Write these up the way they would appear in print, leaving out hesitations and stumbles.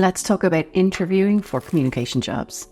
Let's talk about interviewing for communication jobs.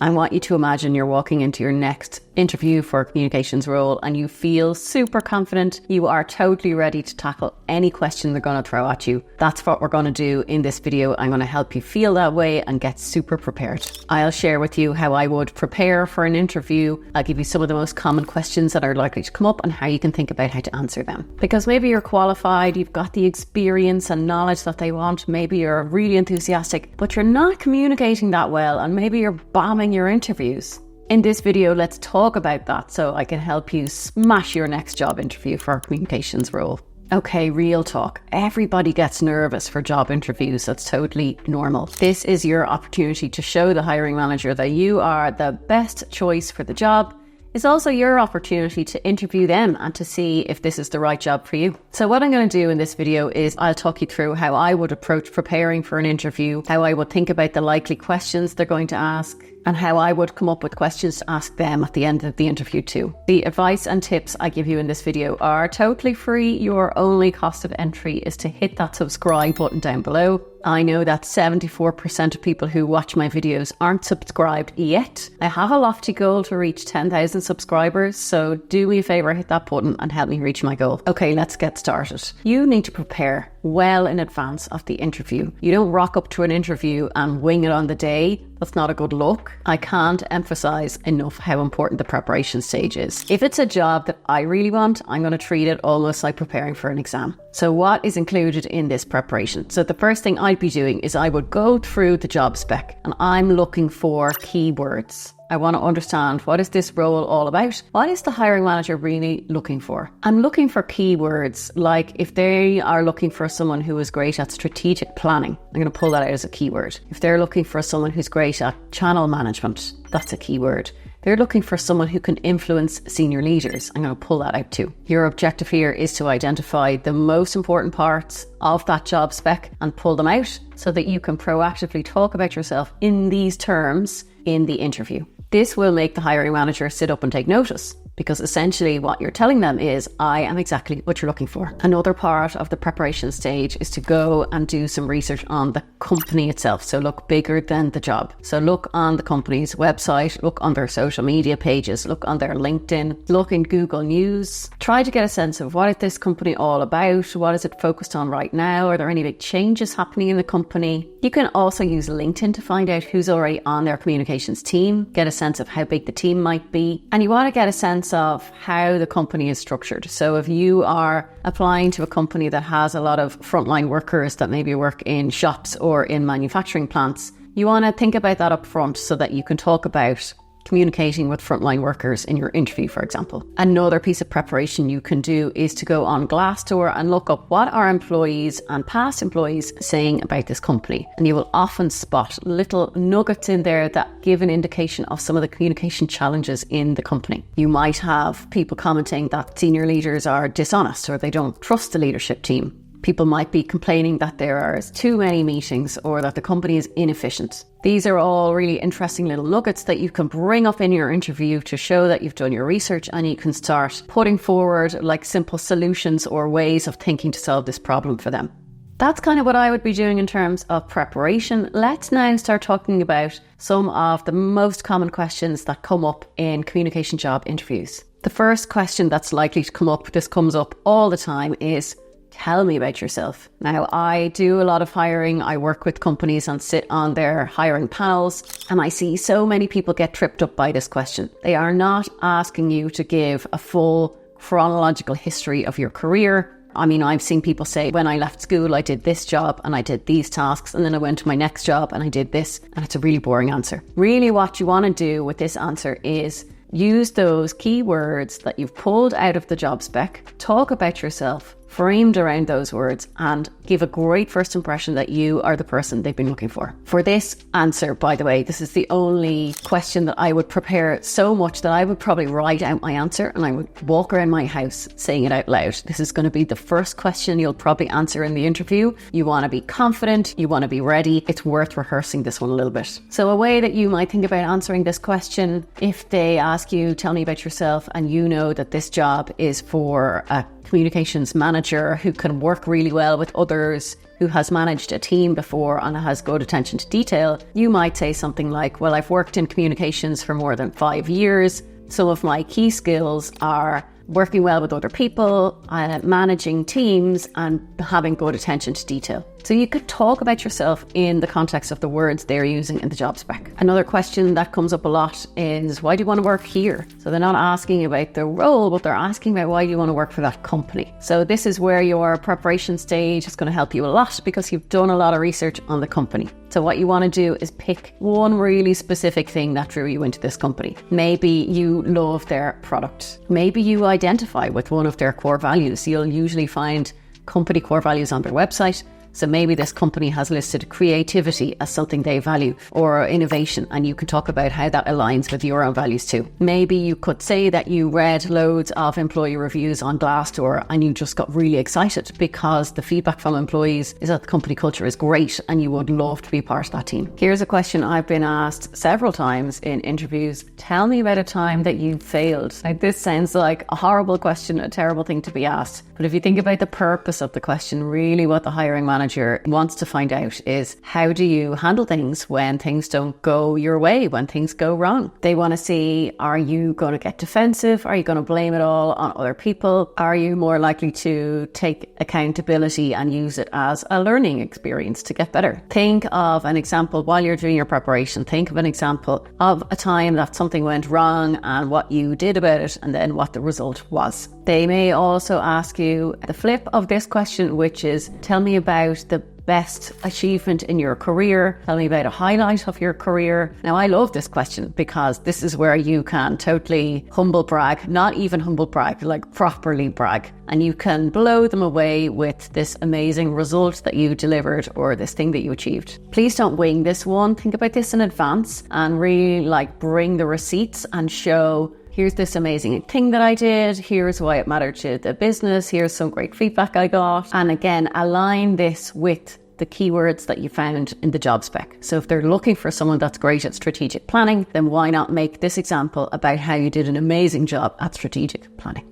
I want you to imagine you're walking into your next interview for a communications role and you feel super confident. You are totally ready to tackle any question they're going to throw at you. That's what we're going to do in this video. I'm going to help you feel that way and get super prepared. I'll share with you how I would prepare for an interview. I'll give you some of the most common questions that are likely to come up and how you can think about how to answer them. Because maybe you're qualified, you've got the experience and knowledge that they want. Maybe you're really enthusiastic, but you're not communicating that well, and maybe you're bombing your interviews. In this video, let's talk about that so I can help you smash your next job interview for a communications role. Okay, real talk. Everybody gets nervous for job interviews. That's totally normal. This is your opportunity to show the hiring manager that you are the best choice for the job. It's also your opportunity to interview them and to see if this is the right job for you. So what I'm going to do in this video is I'll talk you through how I would approach preparing for an interview, how I would think about the likely questions they're going to ask, and how I would come up with questions to ask them at the end of the interview too. The advice and tips I give you in this video are totally free. Your only cost of entry is to hit that subscribe button down below. I know that 74% of people who watch my videos aren't subscribed yet. I have a lofty goal to reach 10,000 subscribers, so do me a favor, hit that button and help me reach my goal. Okay, let's get started. You need to prepare well in advance of the interview. You don't rock up to an interview and wing it on the day. That's not a good look. I can't emphasize enough how important the preparation stage is. If it's a job that I really want, I'm going to treat it almost like preparing for an exam. So what is included in this preparation? So the first thing I'd be doing is I would go through the job spec and I'm looking for keywords. I want to understand, what is this role all about? What is the hiring manager really looking for? I'm looking for keywords like if they are looking for someone who is great at strategic planning, I'm going to pull that out as a keyword. If they're looking for someone who's great at channel management, that's a keyword. They're looking for someone who can influence senior leaders. I'm going to pull that out too. Your objective here is to identify the most important parts of that job spec and pull them out so that you can proactively talk about yourself in these terms in the interview. This will make the hiring manager sit up and take notice, because essentially what you're telling them is, I am exactly what you're looking for. Another part of the preparation stage is to go and do some research on the company itself. So look bigger than the job. So look on the company's website, look on their social media pages, look on their LinkedIn, look in Google News. Try to get a sense of what is this company all about? What is it focused on right now? Are there any big changes happening in the company? You can also use LinkedIn to find out who's already on their communications team, get a sense of how big the team might be. And you want to get a sense of how the company is structured. So if you are applying to a company that has a lot of frontline workers that maybe work in shops or in manufacturing plants, you want to think about that up front so that you can talk about communicating with frontline workers in your interview, for example. Another piece of preparation you can do is to go on Glassdoor and look up what are employees and past employees saying about this company. And you will often spot little nuggets in there that give an indication of some of the communication challenges in the company. You might have people commenting that senior leaders are dishonest or they don't trust the leadership team. People might be complaining that there are too many meetings or that the company is inefficient. These are all really interesting little nuggets that you can bring up in your interview to show that you've done your research, and you can start putting forward like simple solutions or ways of thinking to solve this problem for them. That's kind of what I would be doing in terms of preparation. Let's now start talking about some of the most common questions that come up in communication job interviews. The first question that's likely to come up, this comes up all the time, is, tell me about yourself. Now, I do a lot of hiring. I work with companies and sit on their hiring panels, and I see so many people get tripped up by this question. They are not asking you to give a full chronological history of your career. I mean, I've seen people say, when I left school, I did this job and I did these tasks, and then I went to my next job and I did this, and it's a really boring answer. Really, what you want to do with this answer is use those keywords that you've pulled out of the job spec, talk about yourself, framed around those words, and give a great first impression that you are the person they've been looking for. For this answer, by the way, this is the only question that I would prepare so much that I would probably write out my answer and I would walk around my house saying it out loud. This is going to be the first question you'll probably answer in the interview. You want to be confident, you want to be ready. It's worth rehearsing this one a little bit. So a way that you might think about answering this question, if they ask you, tell me about yourself, and you know that this job is for a communications manager who can work really well with others, who has managed a team before and has good attention to detail, you might say something like, well, I've worked in communications for more than 5 years. Some of my key skills are working well with other people, managing teams, and having good attention to detail. So you could talk about yourself in the context of the words they're using in the job spec. Another question that comes up a lot is, why do you want to work here? So they're not asking about the role, but they're asking about why you want to work for that company. So this is where your preparation stage is going to help you a lot, because you've done a lot of research on the company. So what you want to do is pick one really specific thing that drew you into this company. Maybe you love their product. Maybe you identify with one of their core values. You'll usually find company core values on their website. So maybe this company has listed creativity as something they value, or innovation, and you can talk about how that aligns with your own values too. Maybe you could say that you read loads of employee reviews on Glassdoor and you just got really excited because the feedback from employees is that the company culture is great and you would love to be part of that team. Here's a question I've been asked several times in interviews. Tell me about a time that you failed. Now, this sounds like a horrible question, a terrible thing to be asked. But if you think about the purpose of the question, really what the hiring manager wants to find out is, how do you handle things when things don't go your way, when things go wrong? They want to see, are you going to get defensive? Are you going to blame it all on other people? Are you more likely to take accountability and use it as a learning experience to get better? Think of an example while you're doing your preparation. Think of an example of a time that something went wrong and what you did about it, and then what the result was. They may also ask you the flip of this question, which is, tell me about the best achievement in your career. Tell me about a highlight of your career. Now, I love this question because this is where you can totally humble brag, not even humble brag, like properly brag. And you can blow them away with this amazing result that you delivered or this thing that you achieved. Please don't wing this one. Think about this in advance and really bring the receipts and show, here's this amazing thing that I did. Here's why it mattered to the business. Here's some great feedback I got. And again, align this with the keywords that you found in the job spec. So if they're looking for someone that's great at strategic planning, then why not make this example about how you did an amazing job at strategic planning?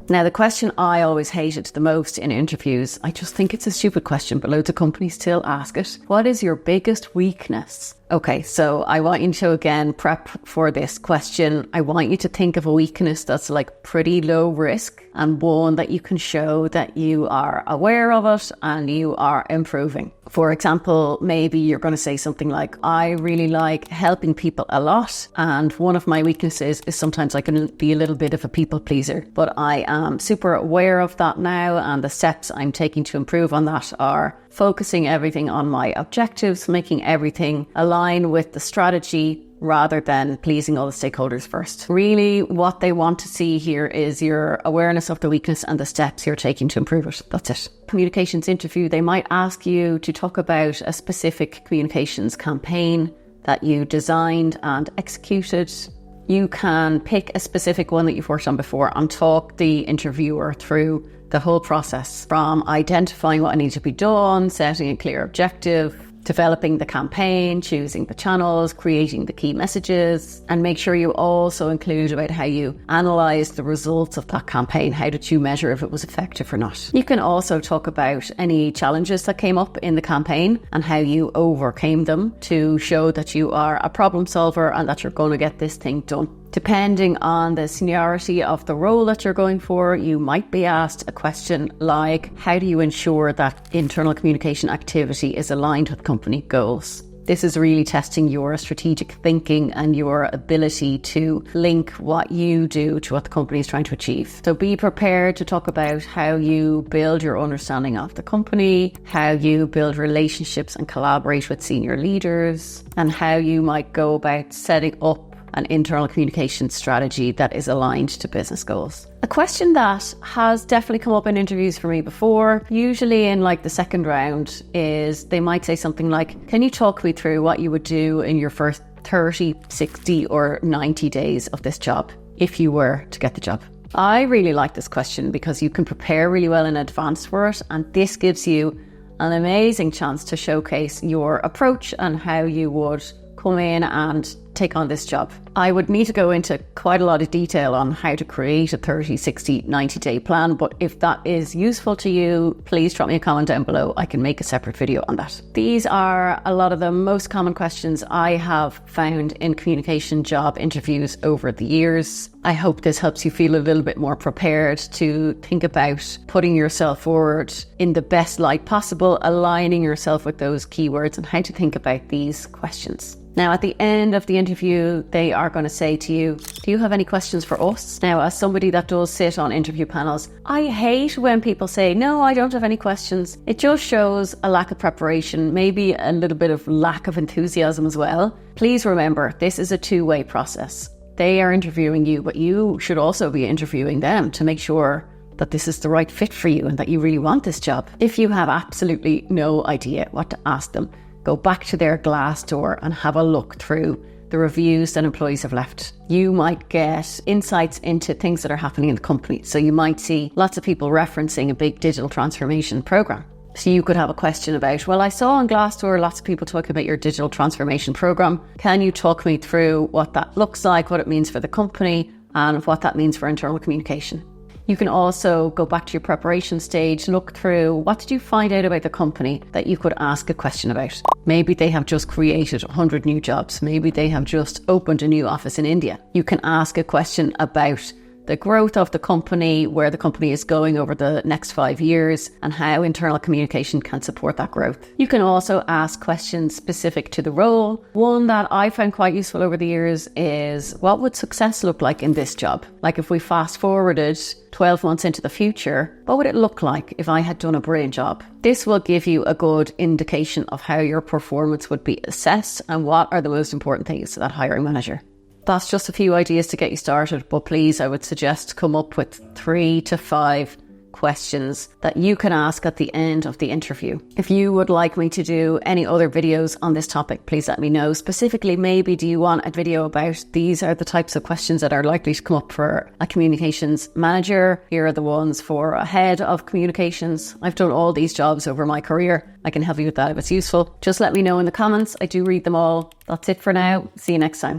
Now, the question I always hated the most in interviews, I just think it's a stupid question, but loads of companies still ask it. What is your biggest weakness? Okay, so I want you to again prep for this question. I want you to think of a weakness that's pretty low risk and one that you can show that you are aware of it and you are improving. For example, maybe you're going to say something like, I really like helping people a lot, and one of my weaknesses is sometimes I can be a little bit of a people pleaser, but I am super aware of that now, and the steps I'm taking to improve on that are focusing everything on my objectives, making everything align with the strategy rather than pleasing all the stakeholders first. Really, what they want to see here is your awareness of the weakness and the steps you're taking to improve it. That's it. Communications interview, they might ask you to talk about a specific communications campaign that you designed and executed. You can pick a specific one that you've worked on before and talk the interviewer through the whole process, from identifying what needs to be done, setting a clear objective, developing the campaign, choosing the channels, creating the key messages, and make sure you also include about how you analyze the results of that campaign. How did you measure if it was effective or not? You can also talk about any challenges that came up in the campaign and how you overcame them to show that you are a problem solver and that you're going to get this thing done. Depending on the seniority of the role that you're going for, you might be asked a question like, how do you ensure that internal communication activity is aligned with company goals? This is really testing your strategic thinking and your ability to link what you do to what the company is trying to achieve. So be prepared to talk about how you build your understanding of the company, how you build relationships and collaborate with senior leaders, and how you might go about setting up an internal communication strategy that is aligned to business goals. A question that has definitely come up in interviews for me before, usually in the second round, is they might say something like, can you talk me through what you would do in your first 30, 60 or 90 days of this job if you were to get the job? I really like this question because you can prepare really well in advance for it, and this gives you an amazing chance to showcase your approach and how you would come in and take on this job. I would need to go into quite a lot of detail on how to create a 30, 60, 90-day plan, but if that is useful to you, please drop me a comment down below. I can make a separate video on that. These are a lot of the most common questions I have found in communication job interviews over the years. I hope this helps you feel a little bit more prepared to think about putting yourself forward in the best light possible, aligning yourself with those keywords and how to think about these questions. Now, at the end of the interview, they are going to say to you, do you have any questions for us? Now, as somebody that does sit on interview panels, I hate when people say, no, I don't have any questions. It just shows a lack of preparation, maybe a little bit of lack of enthusiasm as well. Please remember, this is a two-way process. They are interviewing you, but you should also be interviewing them to make sure that this is the right fit for you and that you really want this job. If you have absolutely no idea what to ask them, go back to their Glassdoor and have a look through the reviews that employees have left. You might get insights into things that are happening in the company. So you might see lots of people referencing a big digital transformation program. So you could have a question about, well, I saw on Glassdoor lots of people talking about your digital transformation program. Can you talk me through what that looks like, what it means for the company, and what that means for internal communication? You can also go back to your preparation stage, look through what did you find out about the company that you could ask a question about. Maybe they have just created 100 new jobs. Maybe they have just opened a new office in India. You can ask a question about the growth of the company, where the company is going over the next 5 years, and how internal communication can support that growth. You can also ask questions specific to the role. One that I found quite useful over the years is, what would success look like in this job? Like if we fast forwarded 12 months into the future, what would it look like if I had done a brilliant job? This will give you a good indication of how your performance would be assessed and what are the most important things to that hiring manager. That's just a few ideas to get you started, but please, I would suggest come up with 3 to 5 questions that you can ask at the end of the interview. If you would like me to do any other videos on this topic, please let me know. Specifically, maybe do you want a video about these are the types of questions that are likely to come up for a communications manager? Here are the ones for a head of communications. I've done all these jobs over my career. I can help you with that if it's useful. Just let me know in the comments. I do read them all. That's it for now. See you next time.